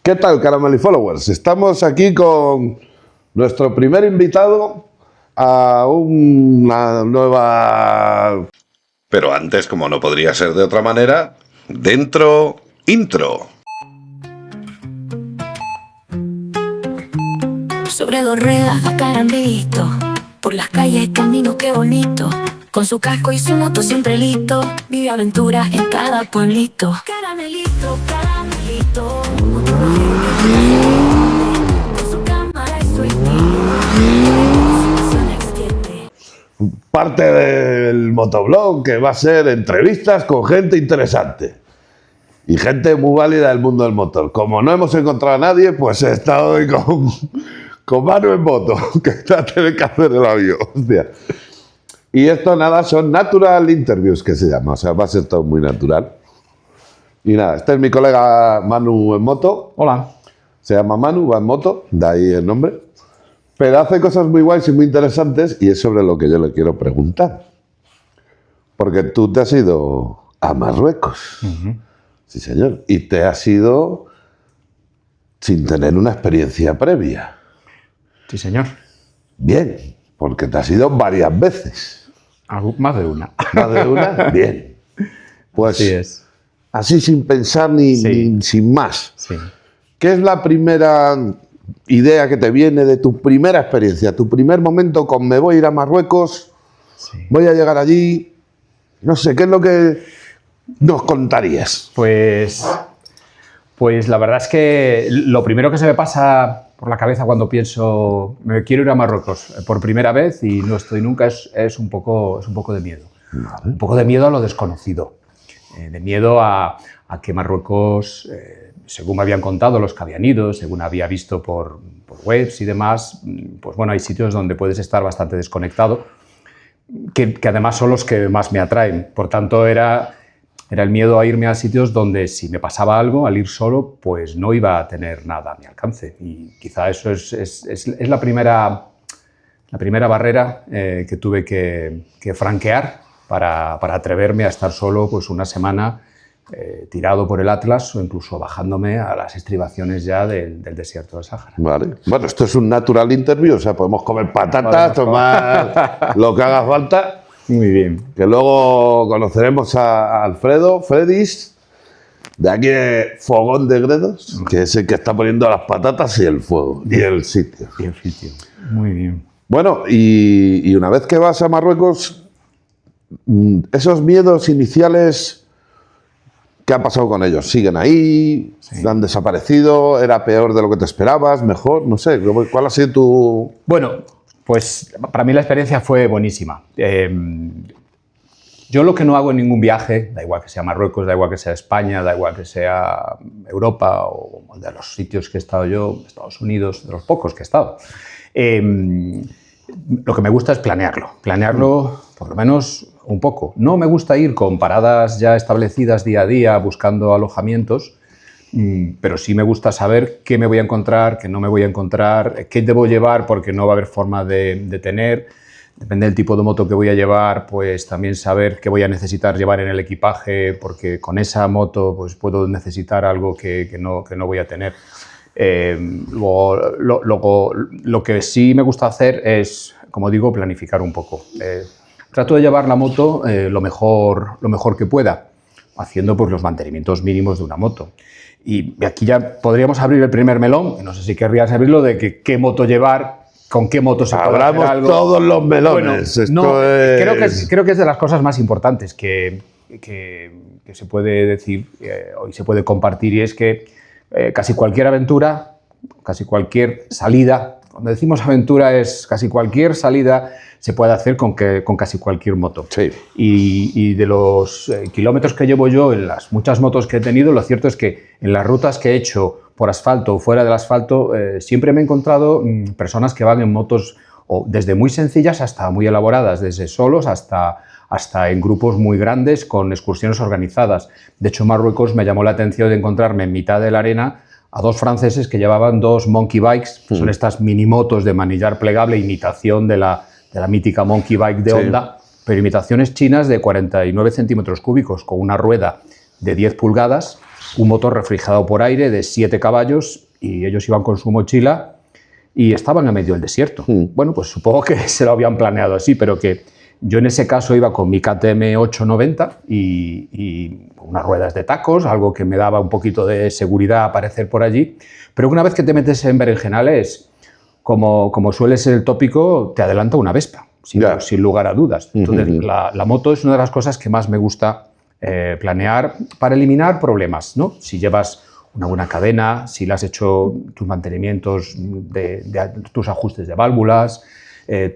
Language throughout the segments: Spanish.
¿Qué tal, Caramel y Followers? Estamos aquí con nuestro primer invitado a una nueva... Pero antes, como no podría ser de otra manera, dentro intro. Sobre dos ruedas va Caramelito, por las calles camino qué bonito. Con su casco y su moto siempre listo, vive aventuras en cada pueblito. Caramelito, Caramelito, con su cámara y su estilo, Parte del motoblog que va a ser entrevistas con gente interesante y gente muy válida del mundo del motor. Como no hemos encontrado a nadie, pues he estado hoy con Manu en moto, que está tiene que hacer el avión. Hostia. Y esto nada, son natural interviews que se llama, o sea, va a ser todo muy natural. Y nada, este es mi colega Manu en moto. Hola. Se llama Manu, va en moto, de ahí el nombre. Pero hace cosas muy guays y muy interesantes y es sobre lo que yo le quiero preguntar. Porque tú te has ido a Marruecos. Sí, señor. Y te has ido sin tener una experiencia previa. Sí, señor. Bien, porque te has ido varias veces. Más de una. ¿Más de una? Bien. Pues Así es. así sin pensar ni sin más. Sí. ¿Qué es la primera idea que te viene de tu primera experiencia? Tu primer momento con me voy a ir a Marruecos, voy a llegar allí, no sé, ¿qué es lo que nos contarías? Pues la verdad es que lo primero que se me pasa por la cabeza cuando pienso me quiero ir a Marruecos por primera vez y no estoy nunca es un poco de miedo. Vale. Un poco de miedo a lo desconocido. De miedo a que Marruecos, según me habían contado los que habían ido, según había visto por webs y demás, pues bueno, hay sitios donde puedes estar bastante desconectado, que además son los que más me atraen. Por tanto, era el miedo a irme a sitios donde si me pasaba algo, al ir solo, pues no iba a tener nada a mi alcance. Y quizá eso es la primera barrera que tuve que franquear para atreverme a estar solo pues una semana tirado por el Atlas o incluso bajándome a las estribaciones ya del desierto del Sáhara. Vale. Bueno, esto es un natural interview, o sea, podemos comer patatas, tomar lo que haga falta. Muy bien. Que luego conoceremos a Alfredo, Fredis, de aquí de Fogón de Gredos, que es el que está poniendo las patatas y el fuego, y el sitio. Y el sitio. Muy bien. Bueno, y una vez que vas a Marruecos, esos miedos iniciales, ¿qué ha pasado con ellos? ¿Siguen ahí? Sí. ¿Han desaparecido? ¿Era peor de lo que te esperabas? ¿Mejor? No sé, ¿cuál ha sido tu...? Bueno, pues para mí la experiencia fue buenísima. Yo lo que no hago en ningún viaje, da igual que sea Marruecos, da igual que sea España, da igual que sea Europa o de los sitios que he estado yo, Estados Unidos, de los pocos que he estado, lo que me gusta es planearlo por lo menos un poco. No me gusta ir con paradas ya establecidas día a día buscando alojamientos, pero sí me gusta saber qué me voy a encontrar, qué no me voy a encontrar, qué debo llevar porque no va a haber forma de tener. Depende del tipo de moto que voy a llevar, pues también saber qué voy a necesitar llevar en el equipaje porque con esa moto pues puedo necesitar algo que no voy a tener. Luego, lo que sí me gusta hacer es, como digo, planificar un poco. Trato de llevar la moto lo mejor que pueda, haciendo pues, los mantenimientos mínimos de una moto. Y aquí ya podríamos abrir el primer melón, no sé si querrías abrirlo, de qué moto llevar, con qué moto se puede hacer algo. Todos los melones. Bueno, creo que es de las cosas más importantes que se puede decir y se puede compartir, y es que casi cualquier aventura, casi cualquier salida, cuando decimos aventura es casi cualquier salida, se puede hacer con casi cualquier moto. Sí. Y de los kilómetros que llevo yo en las muchas motos que he tenido, lo cierto es que en las rutas que he hecho por asfalto o fuera del asfalto, siempre me he encontrado personas que van en motos desde muy sencillas hasta muy elaboradas, desde solos hasta en grupos muy grandes con excursiones organizadas. De hecho, en Marruecos me llamó la atención de encontrarme en mitad de la arena a dos franceses que llevaban dos monkey bikes, que son estas minimotos de manillar plegable, imitación de la mítica monkey bike de Honda, pero imitaciones chinas de 49 centímetros cúbicos, con una rueda de 10 pulgadas un motor refrigerado por aire de 7 caballos y ellos iban con su mochila y estaban en medio del desierto. Bueno, pues supongo que se lo habían planeado así, pero que yo en ese caso iba con mi KTM 890 y unas ruedas de tacos, algo que me daba un poquito de seguridad aparecer por allí, pero una vez que te metes en berenjenales, como suele ser el tópico, te adelanta una Vespa, sin lugar a dudas. Entonces, la moto es una de las cosas que más me gusta planear para eliminar problemas, ¿no? Si llevas una buena cadena, si le has hecho tus mantenimientos, tus ajustes de válvulas,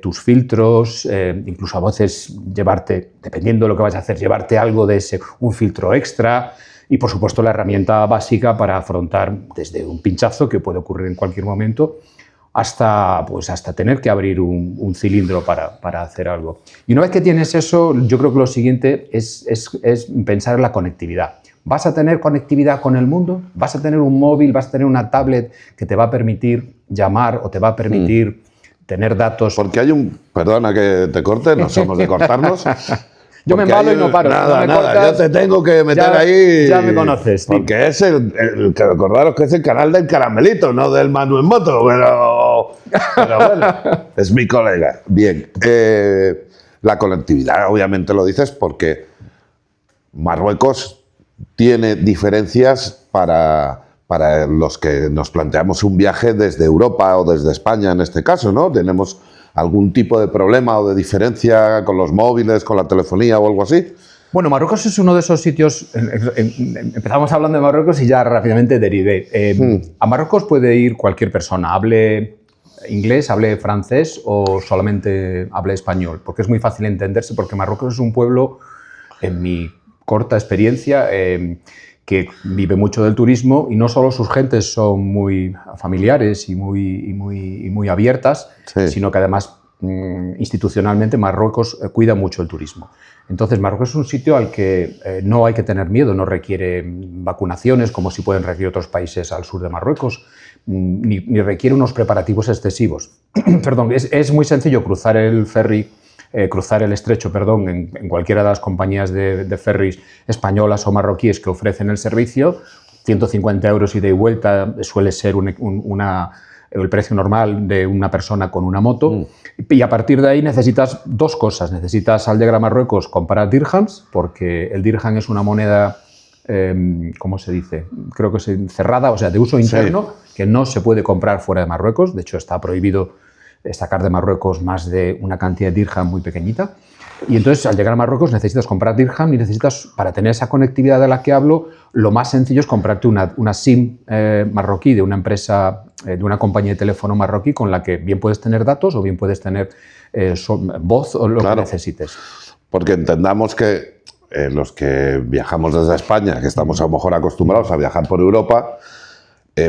tus filtros, incluso a veces llevarte, dependiendo de lo que vayas a hacer, llevarte algo de un filtro extra y, por supuesto, la herramienta básica para afrontar desde un pinchazo que puede ocurrir en cualquier momento hasta tener que abrir un cilindro para hacer algo. Y una vez que tienes eso, yo creo que lo siguiente es pensar en la conectividad. ¿Vas a tener conectividad con el mundo? ¿Vas a tener un móvil? ¿Vas a tener una tablet que te va a permitir llamar o te va a permitir tener datos? Porque hay perdona que te corte, no somos de cortarnos. Yo me embalo y no paro. Nada, no yo te tengo que meter ahí. Ya me conoces. Porque es que recordaros que es el canal del Caramelito, no del Manu en Moto, pero bueno, es mi colega. Bien, la conectividad, obviamente lo dices porque Marruecos tiene diferencias para los que nos planteamos un viaje desde Europa o desde España en este caso, ¿no? Tenemos algún tipo de problema o de diferencia con los móviles, con la telefonía o algo así. Bueno, Marruecos es uno de esos sitios, empezamos hablando de Marruecos y ya rápidamente derivé. A Marruecos puede ir cualquier persona, hable inglés, hable francés o solamente hable español, porque es muy fácil entenderse, porque Marruecos es un pueblo, en mi corta experiencia, que vive mucho del turismo y no solo sus gentes son muy familiares y muy abiertas, sino que además institucionalmente Marruecos cuida mucho el turismo. Entonces Marruecos es un sitio al que no hay que tener miedo, no requiere vacunaciones como si pueden requerir otros países al sur de Marruecos, ni requiere unos preparativos excesivos. Perdón, es muy sencillo cruzar el ferry, cruzar el estrecho, en cualquiera de las compañías de ferries españolas o marroquíes que ofrecen el servicio. 150 euros ida y vuelta suele ser el precio normal de una persona con una moto. Y a partir de ahí necesitas dos cosas. Necesitas al llegar a Marruecos comprar dirhams, porque el dirham es una moneda, ¿cómo se dice? Creo que es cerrada, o sea, de uso interno, que no se puede comprar fuera de Marruecos. De hecho, está prohibido sacar de Marruecos más de una cantidad de dirham muy pequeñita. Y entonces, al llegar a Marruecos, necesitas comprar dirham y necesitas, para tener esa conectividad de la que hablo, lo más sencillo es comprarte una SIM marroquí de una empresa, de una compañía de teléfono marroquí con la que bien puedes tener datos o bien puedes tener voz o lo que necesites. Porque entendamos que los que viajamos desde España, que estamos a lo mejor acostumbrados a viajar por Europa,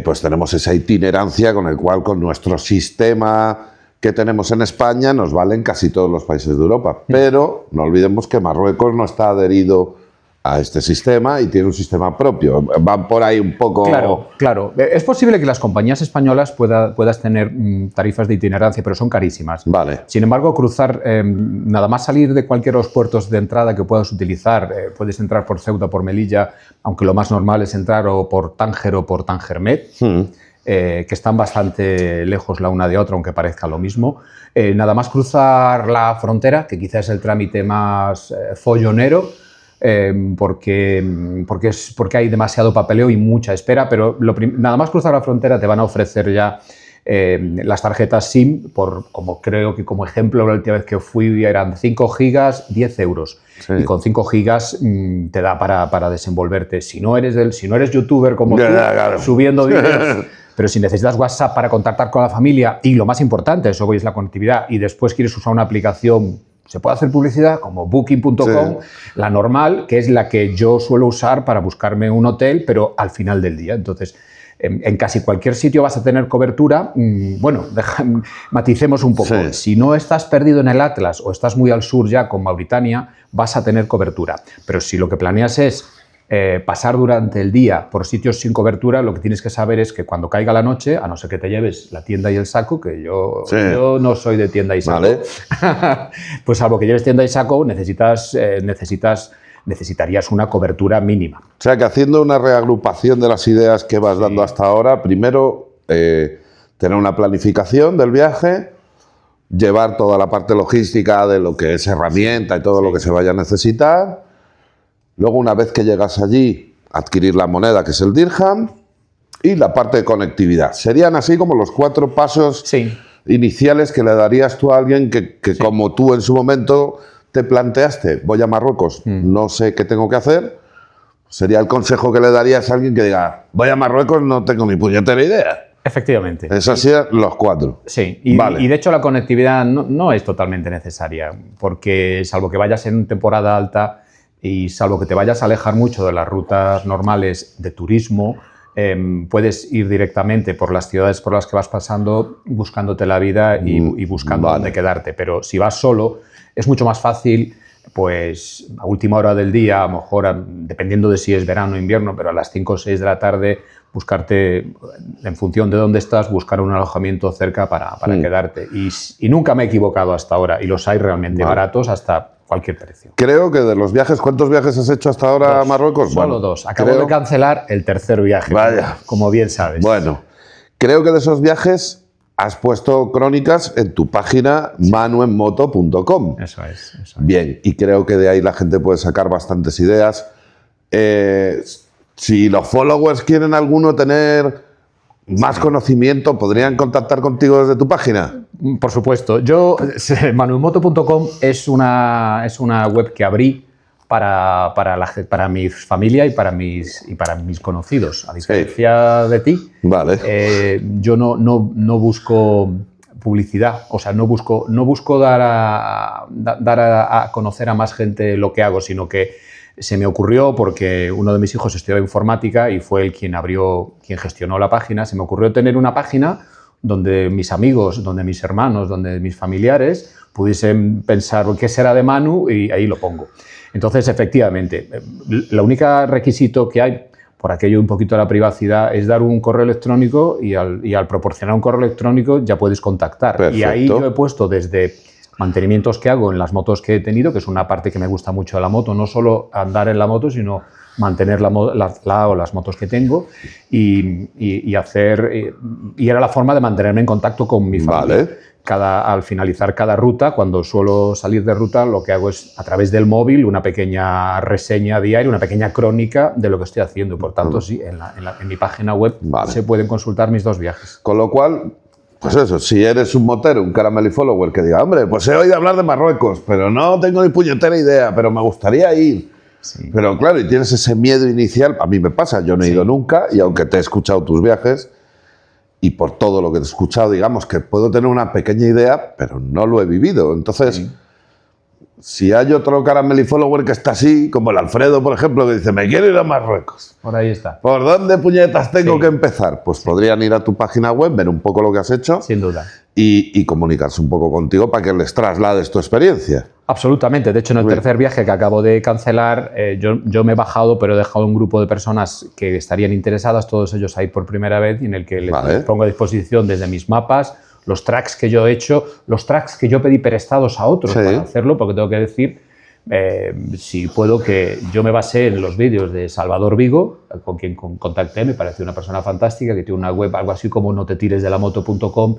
pues tenemos esa itinerancia con el cual, con nuestro sistema que tenemos en España, nos valen casi todos los países de Europa. Pero no olvidemos que Marruecos no está adherido a este sistema y tiene un sistema propio. Van por ahí un poco... Claro. Es posible que las compañías españolas puedas tener tarifas de itinerancia, pero son carísimas. Vale. Sin embargo, cruzar, nada más salir de cualquiera de los puertos de entrada que puedas utilizar, puedes entrar por Ceuta, por Melilla, aunque lo más normal es entrar o por Tánger o por Tangermet, que están bastante lejos la una de otra, aunque parezca lo mismo. Nada más cruzar la frontera, que quizás es el trámite más follonero, porque hay demasiado papeleo y mucha espera, pero nada más cruzar la frontera te van a ofrecer ya las tarjetas SIM, como creo que como ejemplo la última vez que fui eran 5 gigas, 10 euros. Sí. Y con 5 gigas te da para desenvolverte. Si no eres youtuber como tú, subiendo vídeos, pero si necesitas WhatsApp para contactar con la familia y lo más importante, eso hoy es la conectividad, y después quieres usar una aplicación, se puede hacer publicidad como Booking.com, la normal, que es la que yo suelo usar para buscarme un hotel, pero al final del día. Entonces, en casi cualquier sitio vas a tener cobertura. Bueno, maticemos un poco. Sí. Si no estás perdido en el Atlas o estás muy al sur ya con Mauritania, vas a tener cobertura. Pero si lo que planeas es pasar durante el día por sitios sin cobertura, lo que tienes que saber es que cuando caiga la noche, a no ser que te lleves la tienda y el saco, que yo no soy de tienda y saco, pues salvo que lleves tienda y saco, necesitas necesitarías una cobertura mínima. O sea que haciendo una reagrupación de las ideas que vas dando hasta ahora, primero tener una planificación del viaje, llevar toda la parte logística de lo que es herramienta y todo lo que se vaya a necesitar. Luego, una vez que llegas allí, adquirir la moneda, que es el dirham, y la parte de conectividad. Serían así como los 4 pasos iniciales que le darías tú a alguien que como tú en su momento te planteaste, voy a Marruecos, no sé qué tengo que hacer. Sería el consejo que le darías a alguien que diga, voy a Marruecos, no tengo ni puñetera idea. Efectivamente. Esos serían los 4. Sí, y de hecho la conectividad no es totalmente necesaria, porque salvo que vayas en temporada alta y salvo que te vayas a alejar mucho de las rutas normales de turismo, puedes ir directamente por las ciudades por las que vas pasando buscándote la vida y buscando dónde quedarte. Pero si vas solo, es mucho más fácil, pues a última hora del día, a lo mejor dependiendo de si es verano o invierno, pero a las 5 o 6 de la tarde, buscarte, en función de dónde estás, buscar un alojamiento cerca para quedarte. Y nunca me he equivocado hasta ahora, y los hay realmente baratos hasta cualquier precio. Creo que de los viajes, ¿cuántos viajes has hecho hasta ahora a Marruecos? Solo 2. Acabo de cancelar el tercer viaje, como bien sabes. Bueno, creo que de esos viajes has puesto crónicas en tu página manuenmoto.com. Eso es. Bien, y creo que de ahí la gente puede sacar bastantes ideas. Si los followers quieren alguno tener más conocimiento, ¿podrían contactar contigo desde tu página? Por supuesto. Manuenmoto.com es una web que abrí para mi familia y para mis conocidos. A diferencia de ti, yo no busco publicidad, o sea, no busco dar a conocer a más gente lo que hago, sino que se me ocurrió, porque uno de mis hijos estudiaba informática y fue él quien gestionó la página. Se me ocurrió tener una página donde mis amigos, donde mis hermanos, donde mis familiares pudiesen pensar qué será de Manu, y ahí lo pongo. Entonces, efectivamente, el único requisito que hay, por aquello un poquito de la privacidad, es dar un correo electrónico, y al proporcionar un correo electrónico ya puedes contactar. Perfecto. Y ahí yo he puesto desde mantenimientos que hago en las motos que he tenido, que es una parte que me gusta mucho de la moto, no solo andar en la moto, sino mantener las motos que tengo, y era la forma de mantenerme en contacto con mi familia. Al finalizar cada ruta, cuando suelo salir de ruta, lo que hago es, a través del móvil, una pequeña reseña diaria, una pequeña crónica de lo que estoy haciendo. Por tanto, sí, en mi página web se pueden consultar mis 2 viajes. Con lo cual, pues eso, si eres un motero, un caramel y follower que diga, hombre, pues he oído hablar de Marruecos, pero no tengo ni puñetera idea, pero me gustaría ir. Sí. Pero claro, y tienes ese miedo inicial. A mí me pasa, yo no he ido nunca, y aunque te he escuchado tus viajes, y por todo lo que te he escuchado, digamos que puedo tener una pequeña idea, pero no lo he vivido. Entonces, si hay otro caramel y follower que está así, como el Alfredo, por ejemplo, que dice, me quiero ir a Marruecos. Por ahí está. ¿Por dónde puñetas tengo que empezar? Pues podrían ir a tu página web, ver un poco lo que has hecho. Sin duda. Y comunicarse un poco contigo para que les traslades tu experiencia. Absolutamente. De hecho, en el tercer viaje que acabo de cancelar, yo me he bajado, pero he dejado un grupo de personas que estarían interesadas, todos ellos ahí por primera vez, y en el que les pongo a disposición desde mis mapas los tracks que yo he hecho, los tracks que yo pedí prestados a otros para hacerlo, porque tengo que decir, si puedo, que yo me basé en los vídeos de Salvador Vigo, con quien contacté, me pareció una persona fantástica, que tiene una web, algo así como notetiresdelamoto.com,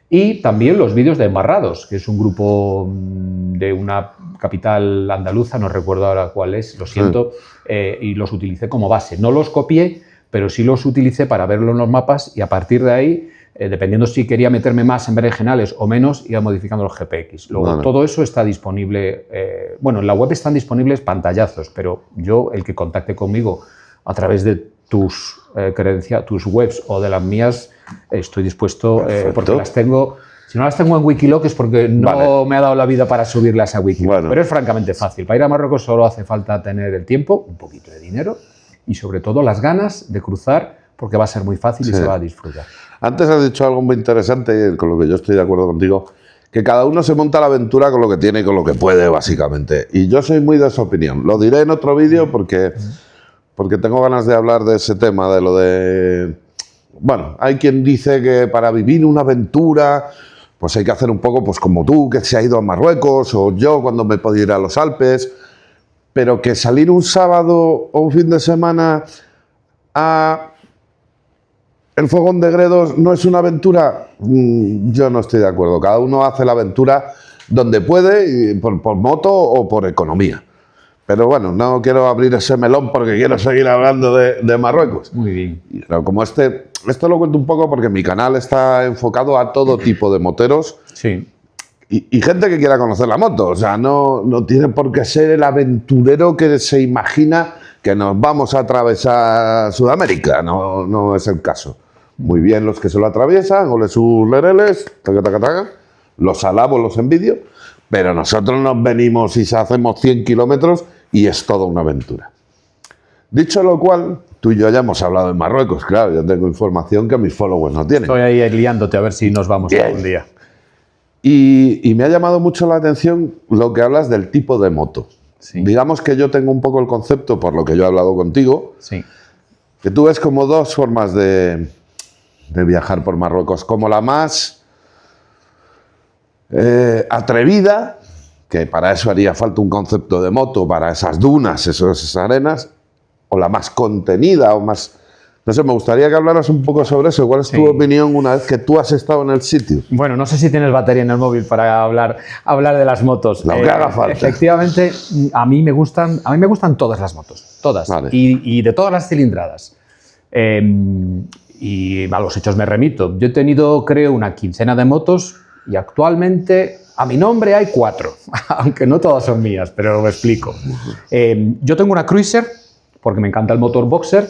y también los vídeos de Embarrados, que es un grupo de una capital andaluza, no recuerdo ahora cuál es, lo siento, y los utilicé como base. No los copié, pero sí los utilicé para verlo en los mapas, y a partir de ahí, dependiendo si quería meterme más en berenjenales o menos, iba modificando los GPX. Luego, todo eso está disponible. Bueno, en la web están disponibles pantallazos, pero yo, el que contacte conmigo a través de tus webs o de las mías, estoy dispuesto, porque las tengo. Si no las tengo en Wikiloc es porque no me ha dado la vida para subirlas a Wikiloc. Pero es francamente fácil. Para ir a Marruecos solo hace falta tener el tiempo, un poquito de dinero y sobre todo las ganas de cruzar, porque va a ser muy fácil y se va a disfrutar. Antes has dicho algo muy interesante, con lo que yo estoy de acuerdo contigo, que cada uno se monta la aventura con lo que tiene y con lo que puede, básicamente. Y yo soy muy de esa opinión. Lo diré en otro vídeo porque tengo ganas de hablar de ese tema, de lo de... Bueno, hay quien dice que para vivir una aventura, pues hay que hacer un poco pues como tú, que se ha ido a Marruecos, o yo cuando me puedo ir a los Alpes. pero que salir un sábado o un fin de semana a el Fogón de Gredos no es una aventura, yo no estoy de acuerdo. Cada uno hace la aventura donde puede, por moto o por economía. Pero bueno, no quiero abrir ese melón porque quiero seguir hablando de Marruecos. Muy bien. Pero como esto lo cuento un poco porque mi canal está enfocado a todo tipo de moteros. Sí. Y gente que quiera conocer la moto. O sea, no tiene por qué ser el aventurero que se imagina que nos vamos a atravesar Sudamérica. No es el caso. Muy bien los que se lo atraviesan, ole sus lereles, los alabo, los envidio, pero nosotros nos venimos y hacemos 100 kilómetros y es toda una aventura. Dicho lo cual, tú y yo ya hemos hablado en Marruecos, claro, yo tengo información que mis followers no tienen. Estoy ahí liándote a ver si nos vamos algún día. Y me ha llamado mucho la atención lo que hablas del tipo de moto. Sí. Digamos que yo tengo un poco el concepto, por lo que yo he hablado contigo, Sí. que tú ves como dos formas de viajar por Marruecos, como la más atrevida, que para eso haría falta un concepto de moto, para esas dunas, esas arenas, o la más contenida, o más... No sé, me gustaría que hablaras un poco sobre eso. ¿Cuál es tu opinión una vez que tú has estado en el sitio? Bueno, no sé si tienes batería en el móvil para hablar de las motos. Lo que haga falta. Efectivamente, a mí me gustan todas las motos, todas, Vale. y de todas las cilindradas. Y a los hechos me remito. Yo he tenido, creo, una quincena de motos y actualmente a mi nombre hay 4, aunque no todas son mías, pero lo explico. Yo tengo una Cruiser porque me encanta el motor boxer.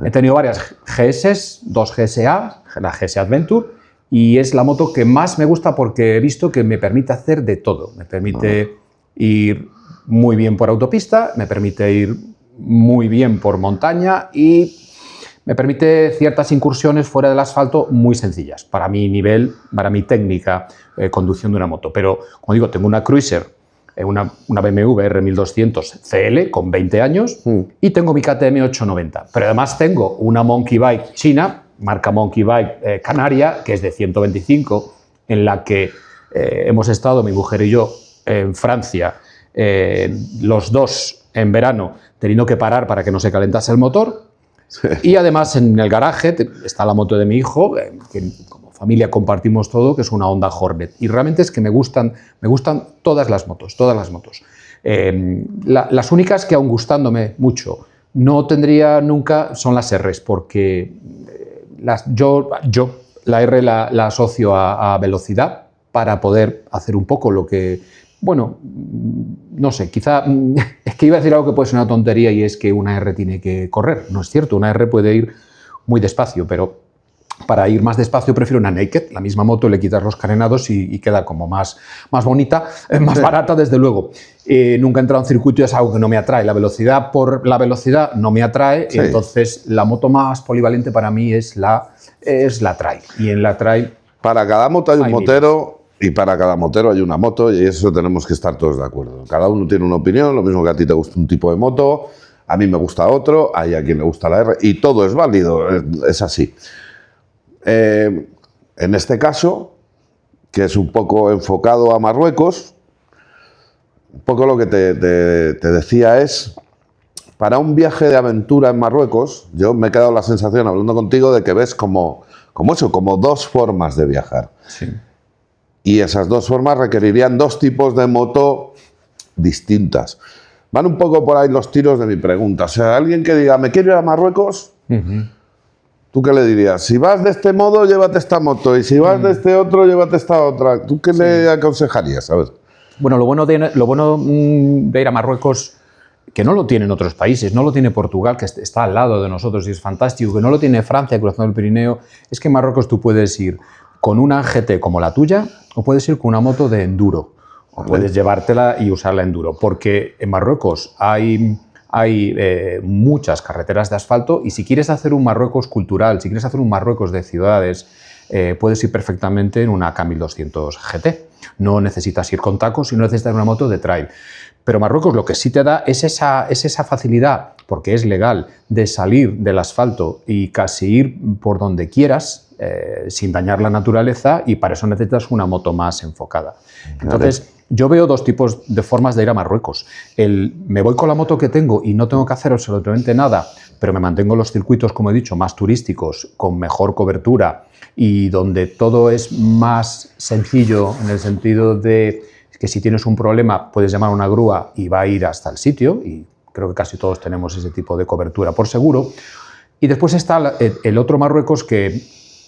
He tenido varias GS, 2 GSA, la GS Adventure, y es la moto que más me gusta porque he visto que me permite hacer de todo. Me permite ir muy bien por autopista, me permite ir muy bien por montaña y me permite ciertas incursiones fuera del asfalto muy sencillas para mi nivel, para mi técnica conducción de una moto. Pero, como digo, tengo una Cruiser, una BMW R1200 CL con 20 años y tengo mi KTM 890. Pero además tengo una Monkey Bike china, marca Monkey Bike canaria, que es de 125, en la que hemos estado, mi mujer y yo, en Francia, los dos en verano, teniendo que parar para que no se calentase el motor. Sí. Y además en el garaje está la moto de mi hijo, que como familia compartimos todo, que es una Honda Hornet. Y realmente es que me gustan todas las motos, todas las motos. Las únicas que aún gustándome mucho no tendría nunca son las Rs, porque yo la R la asocio a velocidad para poder hacer un poco lo que... Bueno, no sé, quizá es que iba a decir algo que puede ser una tontería y es que una R tiene que correr. No es cierto, una R puede ir muy despacio, pero para ir más despacio prefiero una Naked. La misma moto, le quitas los carenados y queda como más bonita, más barata, desde luego. Nunca he entrado en circuito y es algo que no me atrae. La velocidad por la velocidad no me atrae, sí. Entonces la moto más polivalente para mí es la Trail. Y en la Trail... Para cada moto hay un motero... Y para cada motero hay una moto y eso tenemos que estar todos de acuerdo. Cada uno tiene una opinión, lo mismo que a ti te gusta un tipo de moto, a mí me gusta otro, hay a quien le gusta la R, y todo es válido, es así. En este caso, que es un poco enfocado a Marruecos, un poco lo que te decía es, para un viaje de aventura en Marruecos, yo me he quedado la sensación, hablando contigo, de que ves como dos formas de viajar. Sí. Y esas dos formas requerirían dos tipos de moto distintas. Van un poco por ahí los tiros de mi pregunta. O sea, alguien que diga, me quiero ir a Marruecos, ¿tú qué le dirías? Si vas de este modo, llévate esta moto. Y si vas de este otro, llévate esta otra. ¿Tú qué le aconsejarías? A ver. Bueno, lo bueno de ir a Marruecos, que no lo tienen otros países, no lo tiene Portugal, que está al lado de nosotros y es fantástico, que no lo tiene Francia, cruzando el Pirineo, es que en Marruecos tú puedes ir con una GT como la tuya, o puedes ir con una moto de enduro, o puedes llevártela y usarla enduro, porque en Marruecos hay muchas carreteras de asfalto y si quieres hacer un Marruecos cultural, si quieres hacer un Marruecos de ciudades, puedes ir perfectamente en una K1200 GT. No necesitas ir con tacos, sino necesitas una moto de trail. Pero Marruecos lo que sí te da es esa facilidad, porque es legal, de salir del asfalto y casi ir por donde quieras, sin dañar la naturaleza, y para eso necesitas una moto más enfocada. Entonces, yo veo dos tipos de formas de ir a Marruecos. Me voy con la moto que tengo y no tengo que hacer absolutamente nada, pero me mantengo en los circuitos, como he dicho, más turísticos, con mejor cobertura y donde todo es más sencillo en el sentido de que si tienes un problema puedes llamar a una grúa y va a ir hasta el sitio, y creo que casi todos tenemos ese tipo de cobertura por seguro. Y después está el otro Marruecos que,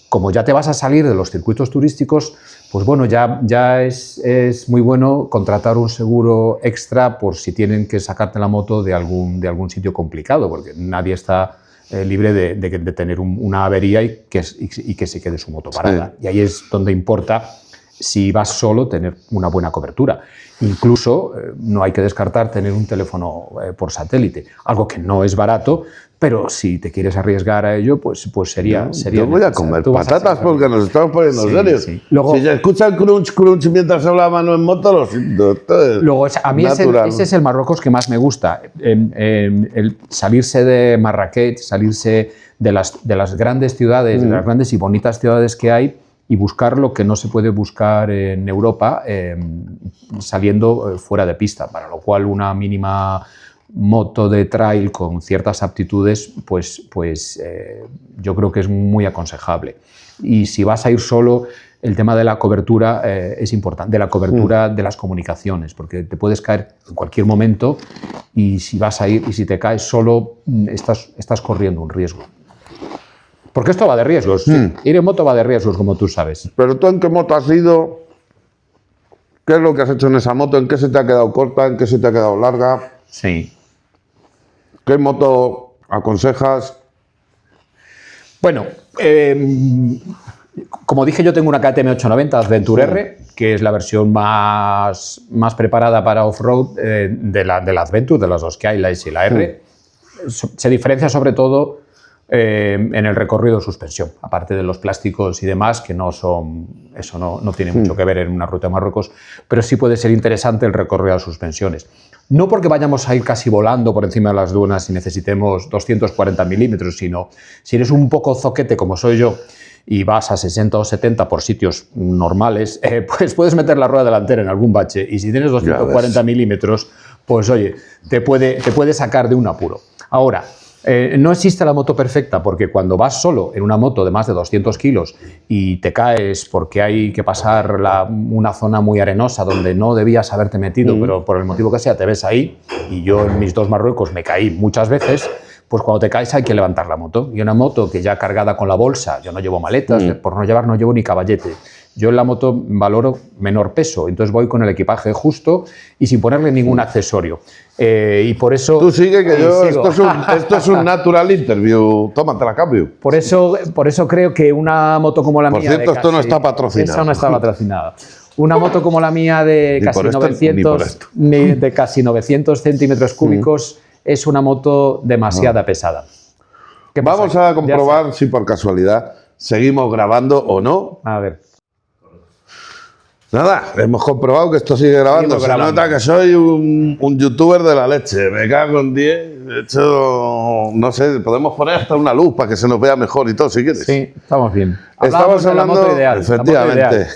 como ya te vas a salir de los circuitos turísticos, pues bueno, ya es muy bueno contratar un seguro extra por si tienen que sacarte la moto de algún sitio complicado, porque nadie está libre de tener una avería y que se quede su moto parada. Sí. Y ahí es donde importa, si vas solo, tener una buena cobertura. Incluso no hay que descartar tener un teléfono por satélite, algo que no es barato, pero si te quieres arriesgar a ello, pues sería yo voy a comer patatas porque nos estamos poniendo serios. Sí. Luego, si se escucha crunch mientras habla mano en moto, lo siento. Luego, a mí ese es el Marruecos que más me gusta. El salirse de Marrakech, salirse de las grandes ciudades, de las grandes y bonitas ciudades que hay, y buscar lo que no se puede buscar en Europa saliendo fuera de pista, para lo cual una mínima moto de trail con ciertas aptitudes, pues yo creo que es muy aconsejable. Y si vas a ir solo, el tema de la cobertura es importante, de la cobertura de las comunicaciones, porque te puedes caer en cualquier momento y si vas a ir y si te caes solo, estás corriendo un riesgo. Porque esto va de riesgos. Ir en moto va de riesgos, como tú sabes. Pero tú, ¿en qué moto has ido? ¿Qué es lo que has hecho en esa moto? ¿En qué se te ha quedado corta? ¿En qué se te ha quedado larga? Sí. ¿Qué moto aconsejas? Bueno, como dije, yo tengo una KTM 890 Adventure R, que es la versión más preparada para off-road de la Adventure, de las dos que hay, la S y la R. Se diferencia sobre todo en el recorrido de suspensión, aparte de los plásticos y demás, que eso no tiene mucho que ver en una ruta de Marruecos, pero sí puede ser interesante el recorrido de suspensiones. No porque vayamos a ir casi volando por encima de las dunas y necesitemos 240 milímetros, sino si eres un poco zoquete como soy yo y vas a 60 o 70 por sitios normales, pues puedes meter la rueda delantera en algún bache, y si tienes 240 milímetros, pues oye, te puede sacar de un apuro. Ahora, no existe la moto perfecta, porque cuando vas solo en una moto de más de 200 kilos y te caes porque hay que pasar una zona muy arenosa donde no debías haberte metido, pero por el motivo que sea te ves ahí, y yo en mis dos Marruecos me caí muchas veces, pues cuando te caes hay que levantar la moto. Y una moto que ya cargada con la bolsa, yo no llevo maletas, por no llevo ni caballete. Yo en la moto valoro menor peso, entonces voy con el equipaje justo y sin ponerle ningún accesorio. Y por eso... Tú sigue, que yo... Esto es un natural interview. Tómate la cambio. Por eso creo que una moto como la mía... Por cierto, esto no está patrocinado. Esa no está patrocinada. Una moto como la mía de casi 900 centímetros cúbicos es una moto demasiado pesada. Vamos a comprobar si por casualidad seguimos grabando o no. A ver. Nada, hemos comprobado que esto sigue grabando. Se nota que soy un youtuber de la leche. Me cago en 10. De hecho, no sé, podemos poner hasta una luz para que se nos vea mejor y todo, si quieres. Sí, estamos bien. Estamos hablando de la moto ideal. Efectivamente.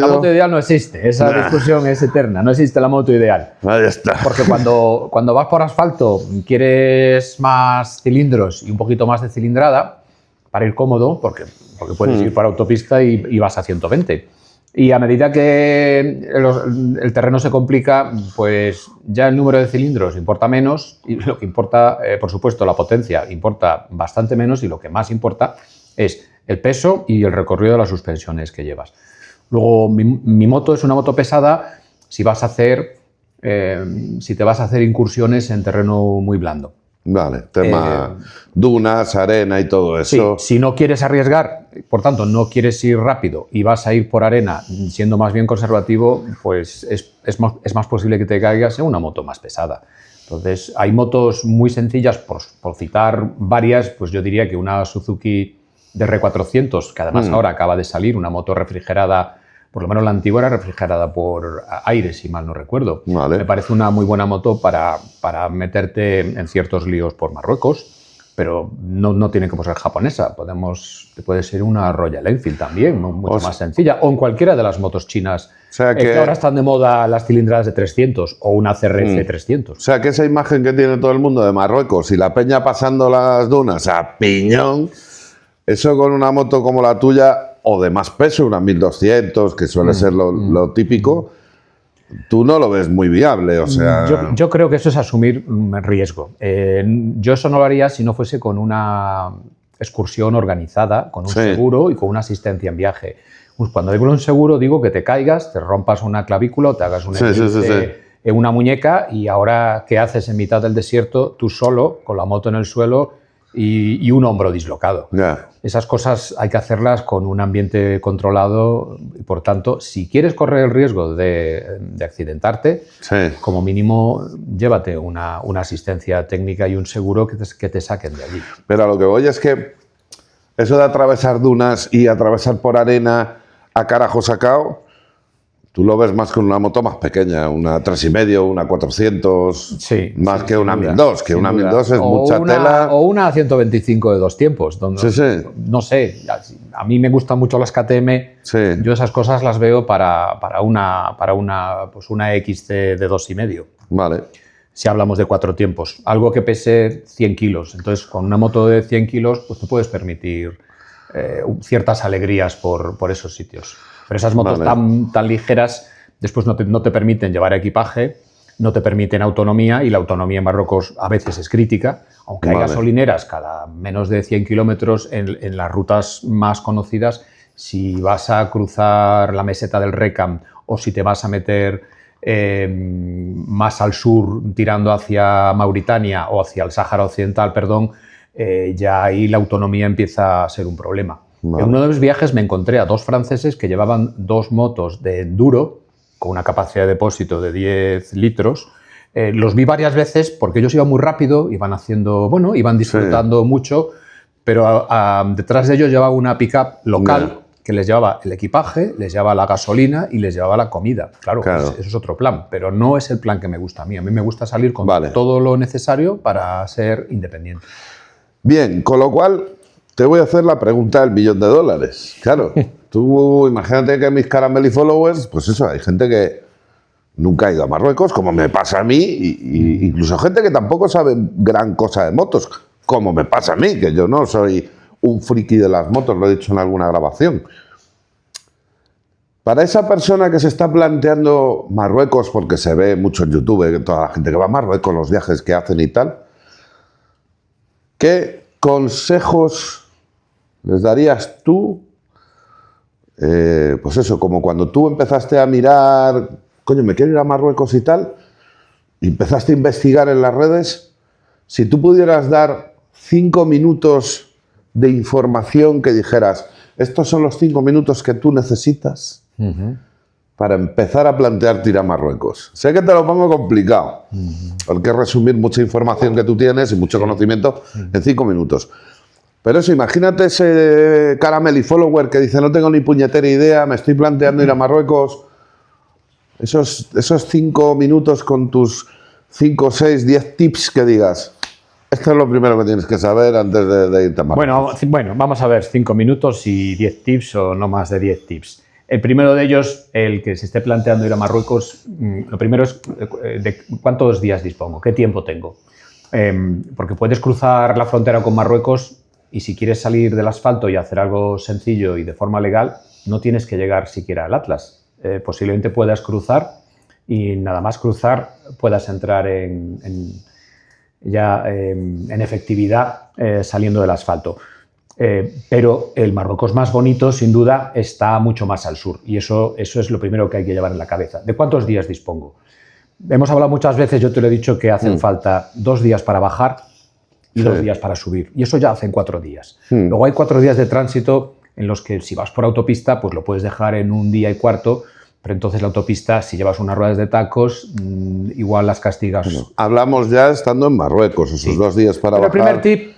La moto ideal no existe. Esa discusión es eterna. No existe la moto ideal. Ahí está. Porque cuando vas por asfalto quieres más cilindros y un poquito más de cilindrada para ir cómodo, porque puedes ir por autopista y vas a 120. Y a medida que el terreno se complica, pues ya el número de cilindros importa menos, y lo que importa, por supuesto, la potencia importa bastante menos, y lo que más importa es el peso y el recorrido de las suspensiones que llevas. Luego, mi moto es una moto pesada si te vas a hacer incursiones en terreno muy blando. Vale, tema dunas, arena y todo eso. Sí, si no quieres arriesgar, por tanto no quieres ir rápido y vas a ir por arena siendo más bien conservativo, pues es más posible que te caigas en una moto más pesada. Entonces hay motos muy sencillas, por citar varias, pues yo diría que una Suzuki DR400, que además ahora acaba de salir, una moto refrigerada, por lo menos la antigua era refrigerada por aire, si mal no recuerdo. Vale. Me parece una muy buena moto para meterte en ciertos líos por Marruecos. pero no tiene que ser japonesa, puede ser una Royal Enfield también, mucho más sencilla, o en cualquiera de las motos chinas. O sea que ahora están de moda las cilindradas de 300 o una CRF 300. O sea, que esa imagen que tiene todo el mundo de Marruecos y la peña pasando las dunas a piñón, eso con una moto como la tuya o de más peso, una 1200, que suele ser lo típico, tú no lo ves muy viable, o sea... Yo creo que eso es asumir un riesgo. Yo eso no lo haría si no fuese con una excursión organizada, con un seguro y con una asistencia en viaje. Cuando digo un seguro, digo que te caigas, te rompas una clavícula o te hagas una muñeca y ahora, ¿qué haces en mitad del desierto tú solo, con la moto en el suelo y un hombro dislocado? Esas cosas hay que hacerlas con un ambiente controlado y, por tanto, si quieres correr el riesgo de accidentarte, como mínimo llévate una asistencia técnica y un seguro que te saquen de allí. Pero a lo que voy es que eso de atravesar dunas y atravesar por arena a carajo sacao, tú lo ves más con una moto más pequeña, una 3,5, una 400, más que una 1002, que una 1002 es mucha tela. O una 125 de 2 tiempos. Donde, no sé, a mí me gustan mucho las KTM, yo esas cosas las veo para una XC de 2,5. Vale. Si hablamos de 4 tiempos, algo que pese 100 kilos. Entonces, con una moto de 100 kilos, pues te puedes permitir ciertas alegrías por esos sitios. Pero esas motos tan ligeras después no te permiten llevar equipaje, no te permiten autonomía, y la autonomía en Marruecos a veces es crítica, aunque hay gasolineras cada menos de 100 kilómetros en las rutas más conocidas. Si vas a cruzar la meseta del Rekam o si te vas a meter más al sur, tirando hacia Mauritania o hacia el Sáhara Occidental, ya ahí la autonomía empieza a ser un problema. En uno de los viajes me encontré a 2 franceses que llevaban 2 motos de enduro con una capacidad de depósito de 10 litros. Los vi varias veces porque ellos iban muy rápido, iban disfrutando mucho, pero detrás de ellos llevaba una pick-up local que les llevaba el equipaje, les llevaba la gasolina y les llevaba la comida. Claro. Eso es otro plan, pero no es el plan que me gusta a mí. A mí me gusta salir con todo lo necesario para ser independiente. Bien, con lo cual te voy a hacer la pregunta del $1.000.000. Claro, tú imagínate que mis Carameli followers, pues eso, hay gente que nunca ha ido a Marruecos, como me pasa a mí, y incluso gente que tampoco sabe gran cosa de motos, como me pasa a mí, que yo no soy un friki de las motos, lo he dicho en alguna grabación. Para esa persona que se está planteando Marruecos, porque se ve mucho en YouTube, toda la gente que va a Marruecos, los viajes que hacen y tal, ¿qué consejos les darías tú? Pues eso, como cuando tú empezaste a mirar, coño, me quiero ir a Marruecos y tal, y empezaste a investigar en las redes, si tú pudieras dar 5 minutos de información que dijeras, estos son los 5 minutos que tú necesitas para empezar a plantearte ir a Marruecos. Sé que te lo pongo complicado, porque es resumir mucha información que tú tienes y mucho conocimiento en 5 minutos. Pero eso, imagínate ese Carameli follower que dice, no tengo ni puñetera idea, me estoy planteando ir a Marruecos. Esos 5 minutos con tus 5, 6, 10 tips que digas. Esto es lo primero que tienes que saber antes de irte a Marruecos. Bueno, vamos a ver, 5 minutos y 10 tips o no más de 10 tips. El primero de ellos, el que se esté planteando ir a Marruecos, lo primero es de cuántos días dispongo, qué tiempo tengo. Porque puedes cruzar la frontera con Marruecos y si quieres salir del asfalto y hacer algo sencillo y de forma legal, no tienes que llegar siquiera al Atlas. Posiblemente puedas cruzar y nada más cruzar puedas entrar en efectividad saliendo del asfalto. Pero el Marruecos más bonito, sin duda, está mucho más al sur y eso es lo primero que hay que llevar en la cabeza. ¿De cuántos días dispongo? Hemos hablado muchas veces, yo te lo he dicho, que hacen falta 2 días para bajar y 2 días para subir, y eso ya hacen 4 días. Luego hay 4 días de tránsito en los que si vas por autopista, pues lo puedes dejar en 1 día y cuarto, pero entonces la autopista, si llevas unas ruedas de tacos, igual las castigas. Bueno, hablamos ya estando en Marruecos, esos 2 días para bajar.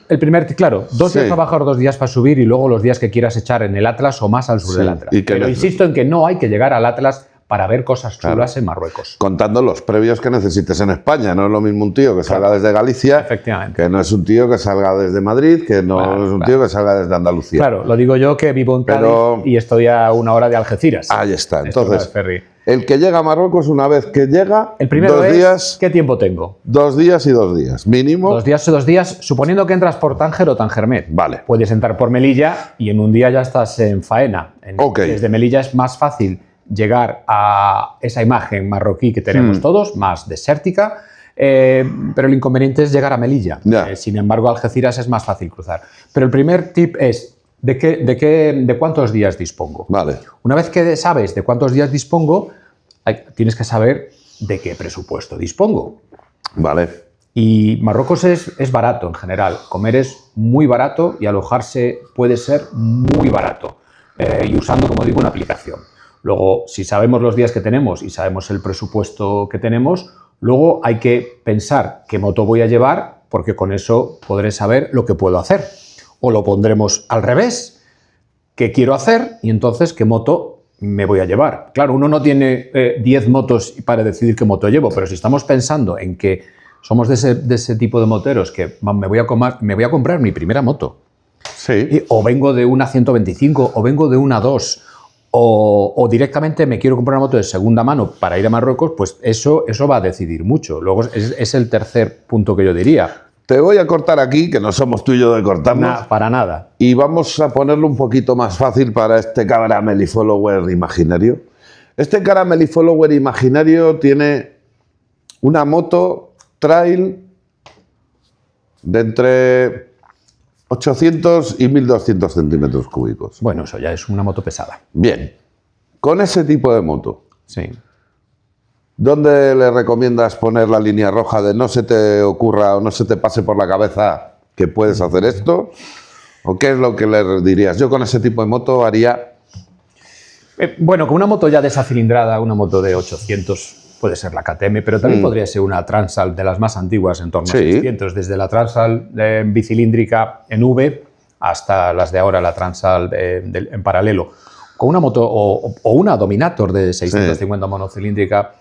El primer tip, claro, 2 días para bajar, 2 días para subir y luego los días que quieras echar en el Atlas o más al sur del Atlas. Pero insisto en que no hay que llegar al Atlas para ver cosas chulas en Marruecos. Contando los previos que necesites en España. No es lo mismo un tío que salga desde Galicia, Efectivamente. que no es un tío que salga desde Madrid, que no es un tío que salga desde Andalucía. Claro, lo digo yo que vivo en Cádiz y estoy a 1 hora de Algeciras. Ahí está. Esto Entonces, es ferry. el que llega a Marruecos, una vez que llega, El primero 2 es, días, ¿qué tiempo tengo? 2 días y 2 días. Mínimo. 2 días o 2 días, suponiendo que entras por Tánger o Tangermet. Vale. Puedes entrar por Melilla y en un día ya estás en faena. Ok. Desde Melilla es más fácil llegar a esa imagen marroquí que tenemos todos, más desértica, pero el inconveniente es llegar a Melilla. Ya. Sin embargo, Algeciras es más fácil cruzar. Pero el primer tip es, ¿de cuántos días dispongo? Vale. Una vez que sabes de cuántos días dispongo, tienes que saber de qué presupuesto dispongo. Vale. Y Marruecos es barato en general. Comer es muy barato y alojarse puede ser muy barato. Y usando, como digo, una aplicación. Luego, si sabemos los días que tenemos y sabemos el presupuesto que tenemos, luego hay que pensar qué moto voy a llevar, porque con eso podré saber lo que puedo hacer. O lo pondremos al revés, qué quiero hacer y entonces qué moto me voy a llevar. Claro, uno no tiene 10 motos para decidir qué moto llevo, pero si estamos pensando en que somos de ese tipo de moteros que me voy a comprar mi primera moto, Sí. o vengo de una 125 o vengo de una 2 o directamente me quiero comprar una moto de segunda mano para ir a Marruecos, pues eso va a decidir mucho. Luego es el tercer punto que yo diría. Te voy a cortar aquí, que no somos tú y yo de cortarnos. Para nada. Y vamos a ponerlo un poquito más fácil para este Caramel Follower imaginario. Este Caramel Follower imaginario tiene una moto trail de entre 800 y 1200 centímetros cúbicos. Bueno, eso ya es una moto pesada. Bien, con ese tipo de moto, Sí. ¿dónde le recomiendas poner la línea roja de no se te ocurra o no se te pase por la cabeza que puedes hacer esto? ¿O qué es lo que le dirías? Yo con ese tipo de moto haría... Bueno, con una moto ya de esa cilindrada, una moto de 800, puede ser la KTM, pero también podría ser una Transal de las más antiguas, en torno a 600, desde la Transal bicilíndrica en V hasta las de ahora, la Transal en paralelo. Con una moto o una Dominator de 650 monocilíndrica,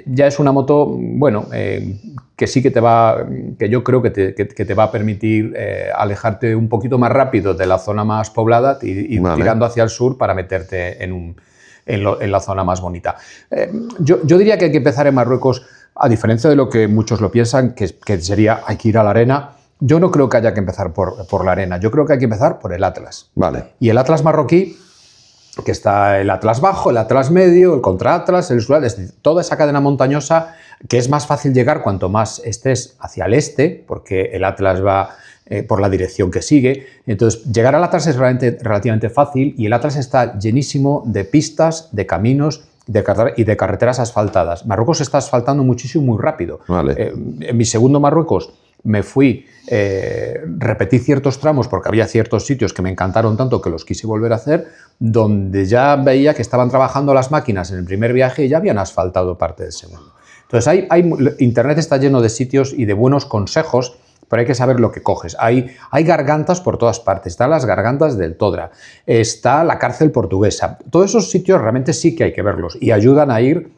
ya es una moto, bueno, que sí que que yo creo que te va a permitir alejarte un poquito más rápido de la zona más poblada y tirando hacia el sur para meterte en la zona más bonita. Yo diría que hay que empezar en Marruecos, a diferencia de lo que muchos lo piensan, que sería hay que ir a la arena. Yo no creo que haya que empezar por la arena, yo creo que hay que empezar por el Atlas. Vale. Y el Atlas marroquí, que está el Atlas bajo, el Atlas medio, el contraatlas, el suratlas, toda esa cadena montañosa que es más fácil llegar cuanto más estés hacia el este, porque el Atlas va por la dirección que sigue. Entonces, llegar al Atlas es relativamente fácil y el Atlas está llenísimo de pistas, de caminos y de carreteras asfaltadas. Marruecos está asfaltando muchísimo, muy rápido. Vale. En mi segundo Marruecos me fui, repetí ciertos tramos porque había ciertos sitios que me encantaron tanto que los quise volver a hacer, donde ya veía que estaban trabajando las máquinas en el primer viaje y ya habían asfaltado parte del segundo. Entonces, Internet está lleno de sitios y de buenos consejos, pero hay que saber lo que coges. Hay gargantas por todas partes. Están las gargantas del Todra, está la cárcel portuguesa. Todos esos sitios realmente sí que hay que verlos y ayudan a ir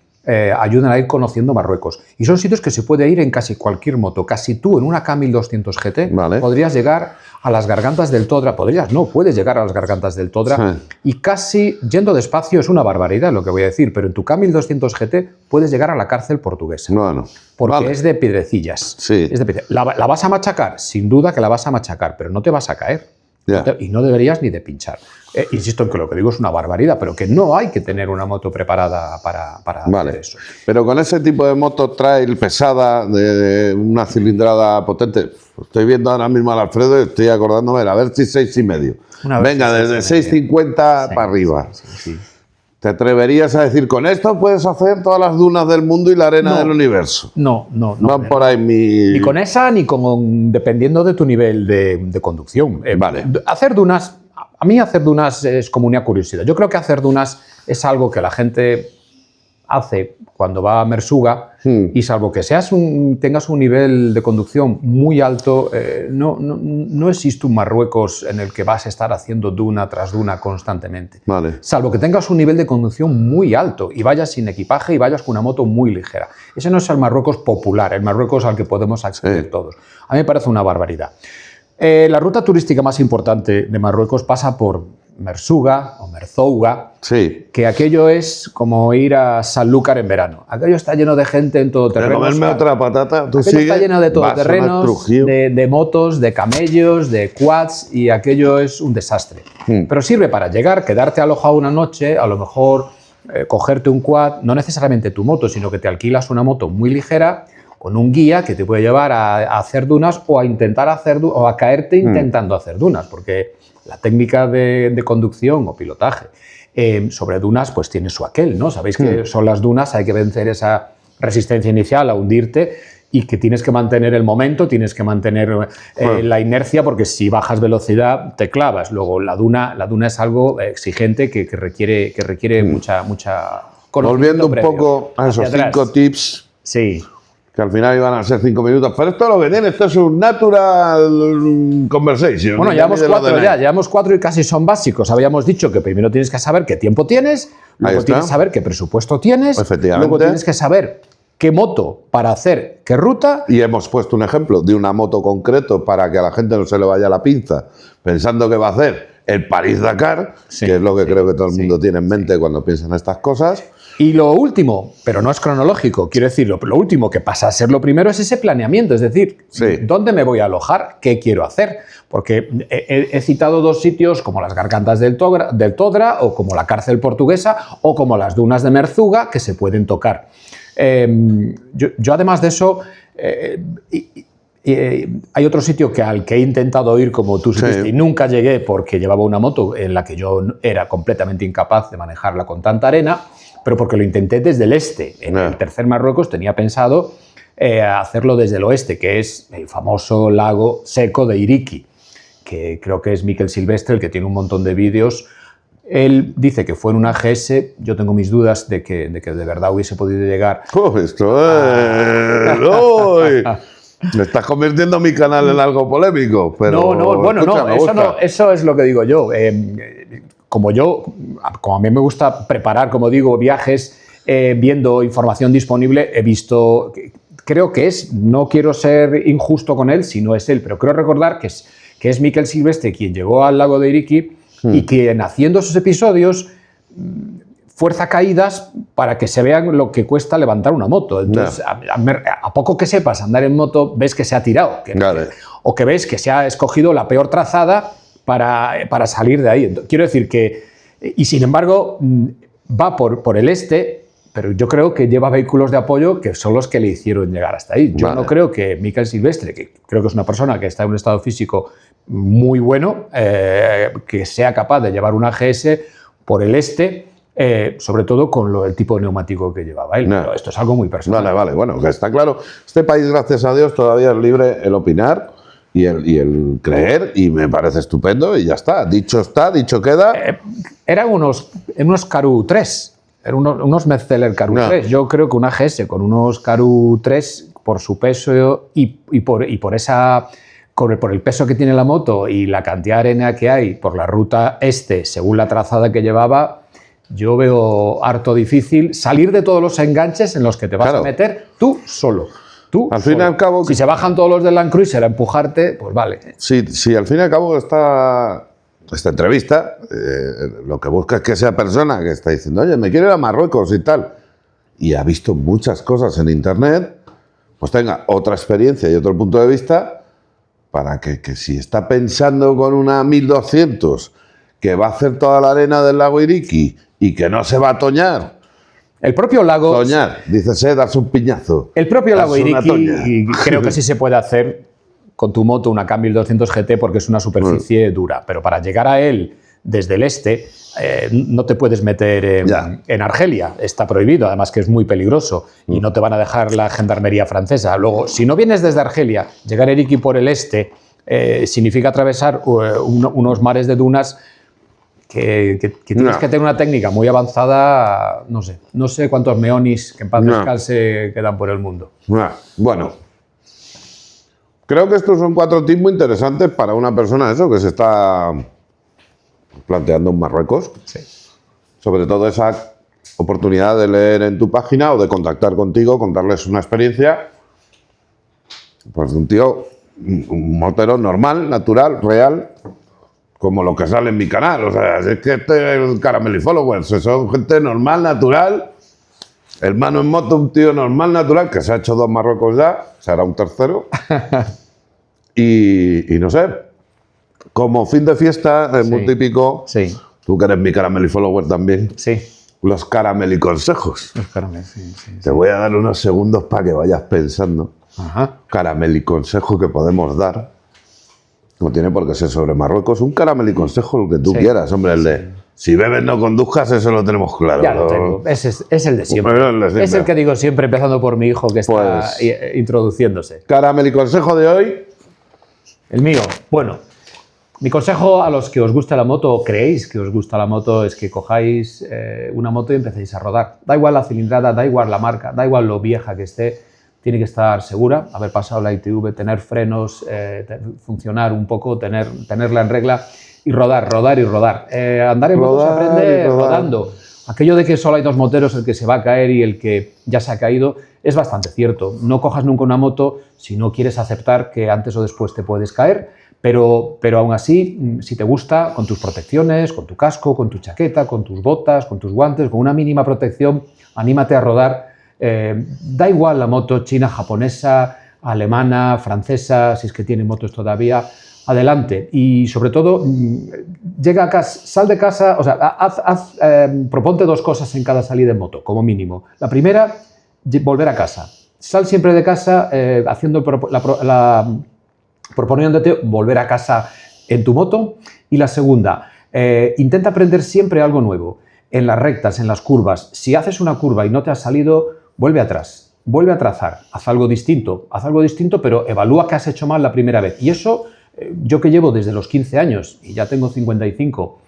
conociendo Marruecos. Y son sitios que se puede ir en casi cualquier moto. Casi tú, en una K1200 GT, Vale. podrías llegar a las gargantas del Todra. Puedes llegar a las gargantas del Todra. Sí. Y casi, yendo despacio, es una barbaridad lo que voy a decir, pero en tu K1200 GT puedes llegar a la cárcel portuguesa. Bueno. Porque vale. es de piedrecillas. Sí. Es de piedrecillas. ¿La vas a machacar? Sin duda que la vas a machacar, pero no te vas a caer. Ya. Y no deberías ni de pinchar. Insisto en que lo que digo es una barbaridad, pero que no hay que tener una moto preparada para Vale. hacer eso. Pero con ese tipo de moto trail pesada, de una cilindrada potente, estoy viendo ahora mismo al Alfredo y estoy acordándome de la Versys 6,5. Una Venga, Versys desde 6,50 para arriba. Sí. ¿Te atreverías a decir, con esto puedes hacer todas las dunas del mundo y la arena del universo? No. Van por ahí Ni con esa, ni dependiendo de tu nivel de conducción. Vale. Hacer dunas, a mí hacer dunas es como una curiosidad. Yo creo que hacer dunas es algo que a la gente hace cuando va a Mersuga, y salvo que tengas un nivel de conducción muy alto, no existe un Marruecos en el que vas a estar haciendo duna tras duna constantemente. Vale. Salvo que tengas un nivel de conducción muy alto y vayas sin equipaje y vayas con una moto muy ligera. Ese no es el Marruecos popular, el Marruecos al que podemos acceder todos. A mí me parece una barbaridad. La ruta turística más importante de Marruecos pasa por Mersuga o Merzouga, que aquello es como ir a Sanlúcar en verano. Aquello está lleno de gente en todoterreno. De comerme otra patata, tú aquello sigue, está lleno de todoterrenos, de motos, de camellos, de quads, y aquello es un desastre. Pero sirve para llegar, quedarte alojado una noche, a lo mejor cogerte un quad, no necesariamente tu moto, sino que te alquilas una moto muy ligera con un guía que te puede llevar a hacer dunas o a intentar hacer o a caerte intentando hacer dunas, porque la técnica de conducción o pilotaje sobre dunas pues tiene su aquel, ¿no? Sabéis que son las dunas, hay que vencer esa resistencia inicial a hundirte y que tienes que mantener el momento, tienes que mantener la inercia, porque si bajas velocidad te clavas. Luego la duna es algo exigente que requiere mucha Volviendo un poco a esos 5 tips. Sí. Que al final iban a ser 5 minutos, pero esto es lo que tiene, esto es un natural conversation. Bueno, llevamos 4 y casi son básicos. Habíamos dicho que primero tienes que saber qué tiempo tienes, luego tienes que saber qué presupuesto tienes, luego tienes que saber qué moto para hacer qué ruta. Y hemos puesto un ejemplo de una moto concreto para que a la gente no se le vaya la pinza pensando que va a hacer el París-Dakar, que es lo que creo que todo el mundo tiene en mente cuando piensa en estas cosas. Y lo último, pero no es cronológico, quiero decir, lo último que pasa a ser lo primero es ese planeamiento, es decir, ¿dónde me voy a alojar? ¿Qué quiero hacer? Porque he citado 2 sitios como las gargantas del Todra o como la cárcel portuguesa o como las dunas de Merzuga, que se pueden tocar. Yo además de eso, hay otro sitio al que he intentado ir, como tú supiste, y nunca llegué porque llevaba una moto en la que yo era completamente incapaz de manejarla con tanta arena, pero porque lo intenté desde el este. En el tercer Marruecos tenía pensado hacerlo desde el oeste, que es el famoso lago seco de Iriki, que creo que es Miquel Silvestre el que tiene un montón de vídeos. Él dice que fue en una GS, yo tengo mis dudas de que de verdad hubiese podido llegar. Me estás convirtiendo mi canal en algo polémico, pero... Eso es lo que digo yo. Como a mí me gusta preparar, como digo, viajes, viendo información disponible, he visto, creo que no quiero ser injusto con él, si no es él, pero creo recordar que es Miquel Silvestre quien llegó al lago de Iriki y quien, haciendo esos episodios, fuerza caídas para que se vean lo que cuesta levantar una moto. Entonces, a poco que sepas andar en moto, ves que se ha tirado, o que ves que se ha escogido la peor trazada para salir de ahí. Quiero decir que, y sin embargo, va por el este, pero yo creo que lleva vehículos de apoyo que son los que le hicieron llegar hasta ahí. Yo no creo que Miquel Silvestre, que creo que es una persona que está en un estado físico muy bueno, que sea capaz de llevar una GS por el este, sobre todo con el tipo de neumático que llevaba él. Pero esto es algo muy personal. Vale, bueno, que está claro. Este país, gracias a Dios, todavía es libre el opinar y el creer, y me parece estupendo, y ya está. Dicho está, dicho queda. Eran unos Karoo 3, eran unos Metzeler Karoo 3. Yo creo que una GS con unos Karoo 3, por su peso y por el peso que tiene la moto y la cantidad de arena que hay por la ruta este, según la trazada que llevaba, yo veo harto difícil salir de todos los enganches en los que te vas a meter tú solo. Al fin y al cabo, si se bajan todos los del Land Cruiser a empujarte, pues vale. Sí, al fin y al cabo esta entrevista lo que busca es que esa persona que está diciendo, oye, me quiero ir a Marruecos y tal, y ha visto muchas cosas en internet, pues tenga otra experiencia y otro punto de vista para que si está pensando con una 1200 que va a hacer toda la arena del lago Iriki y que no se va a toñar. El propio lago... Toñar, dícese, darse un piñazo. El propio lago Iriki, creo que sí se puede hacer con tu moto una K 1200 GT porque es una superficie dura, pero para llegar a él desde el este no te puedes meter en Argelia, está prohibido, además que es muy peligroso y no te van a dejar la gendarmería francesa. Luego, si no vienes desde Argelia, llegar a Iriki por el este significa atravesar unos mares de dunas que tienes que tener una técnica muy avanzada, no sé cuántos meonis, que en paz descanse, quedan por el mundo. Bueno, creo que estos son 4 tips muy interesantes para una persona que se está planteando en Marruecos. Sí. Sobre todo esa oportunidad de leer en tu página o de contactar contigo, contarles una experiencia, pues de un tío, un motero normal, natural, real, como lo que sale en mi canal. O sea, es que el Caramel Followers son gente normal, natural. Hermano en moto, un tío normal, natural, que se ha hecho 2 Marruecos ya, será un tercero. y no sé, como fin de fiesta, es muy típico. Sí. Tú que eres mi Caramel Follower también. Sí. Los Caramel consejos. Los Caramel, sí. Te voy a dar unos segundos para que vayas pensando. Ajá. Caramel y consejo que podemos dar. No tiene por qué ser sobre Marruecos. Un caramel y consejo, lo que tú quieras, hombre. El de si bebes no conduzcas, eso lo tenemos claro. Ya lo tengo. Es el de siempre. Es el que digo siempre, empezando por mi hijo que está introduciéndose. Caramel y consejo de hoy. El mío. Bueno, mi consejo a los que os gusta la moto o creéis que os gusta la moto es que cojáis una moto y empecéis a rodar. Da igual la cilindrada, da igual la marca, da igual lo vieja que esté. Tiene que estar segura, haber pasado la ITV, tener frenos, funcionar un poco, tenerla en regla y rodar. Andar en moto se aprende rodando. Aquello de que solo hay 2 moteros, el que se va a caer y el que ya se ha caído, es bastante cierto. No cojas nunca una moto si no quieres aceptar que antes o después te puedes caer, pero aún así, si te gusta, con tus protecciones, con tu casco, con tu chaqueta, con tus botas, con tus guantes, con una mínima protección, anímate a rodar. Da igual la moto china, japonesa, alemana, francesa, si es que tienen motos todavía, adelante. Y sobre todo, llega a casa, sal de casa, o sea, proponte 2 cosas en cada salida en moto, como mínimo. La primera, volver a casa. Sal siempre de casa proponiéndote volver a casa en tu moto. Y la segunda, intenta aprender siempre algo nuevo. En las rectas, en las curvas, si haces una curva y no te has salido, vuelve atrás, vuelve a trazar, haz algo distinto, pero evalúa qué has hecho mal la primera vez. Y eso, yo que llevo desde los 15 años y ya tengo 55,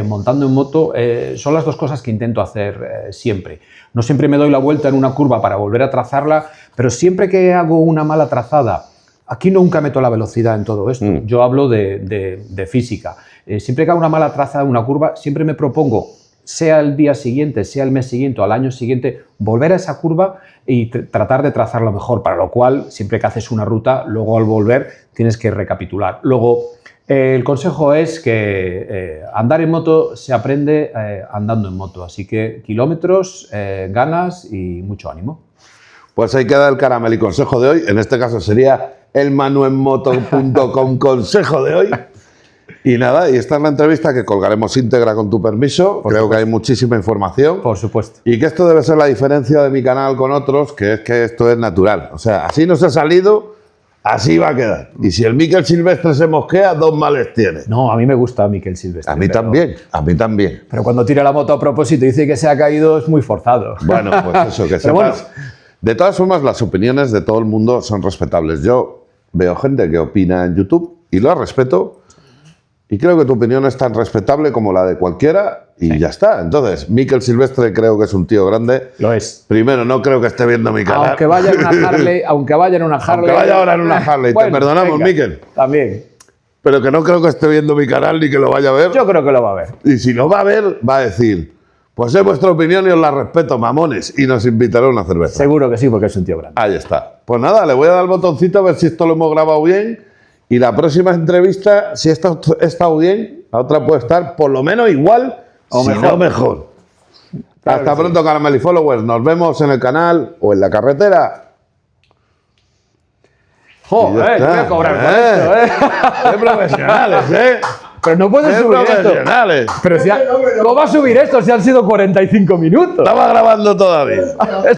montando en moto, son las 2 cosas que intento hacer siempre. No siempre me doy la vuelta en una curva para volver a trazarla, pero siempre que hago una mala trazada, aquí nunca meto la velocidad en todo esto, yo hablo de física. Siempre que hago una mala trazada en una curva, siempre me propongo, sea el día siguiente, sea el mes siguiente o al año siguiente, volver a esa curva y tratar de trazarlo mejor, para lo cual, siempre que haces una ruta, luego al volver tienes que recapitular. Luego, el consejo es que andar en moto se aprende andando en moto, así que kilómetros, ganas y mucho ánimo. Pues ahí queda el caramel y consejo de hoy. En este caso sería el manuenmoto.com consejo de hoy. Y nada, y esta es la entrevista que colgaremos íntegra con tu permiso. Creo que hay muchísima información. Por supuesto. Y que esto debe ser la diferencia de mi canal con otros, que es que esto es natural. O sea, así nos ha salido, así va a quedar. Y si el Mikel Silvestre se mosquea, 2 males tiene. No, a mí me gusta Mikel Silvestre. A mí también, a mí también. Pero cuando tira la moto a propósito y dice que se ha caído, es muy forzado. Bueno, pues eso, que sepas. Bueno. De todas formas, las opiniones de todo el mundo son respetables. Yo veo gente que opina en YouTube y lo respeto. Y creo que tu opinión es tan respetable como la de cualquiera y ya está. Entonces, Mikel Silvestre creo que es un tío grande. Lo es. Primero, no creo que esté viendo mi canal. Aunque vaya en una Harley, Aunque vaya ahora en una Harley. Bueno, te perdonamos, Mikel. También. Pero que no creo que esté viendo mi canal ni que lo vaya a ver. Yo creo que lo va a ver. Y si lo va a ver, va a decir, pues es vuestra opinión y os la respeto, mamones. Y nos invitará a una cerveza. Seguro que sí, porque es un tío grande. Ahí está. Pues nada, le voy a dar el botoncito a ver si esto lo hemos grabado bien. Y la próxima entrevista, si esta ha estado bien, la otra puede estar por lo menos igual o si mejor. No mejor. Claro. Hasta pronto, Caramel y Followers. Nos vemos en el canal o en la carretera. Joder, voy a cobrar por esto, ¡Qué profesionales, Pero no puedes subir esto. Pero si ¿cómo va a subir esto si han sido 45 minutos? Estaba grabando todavía.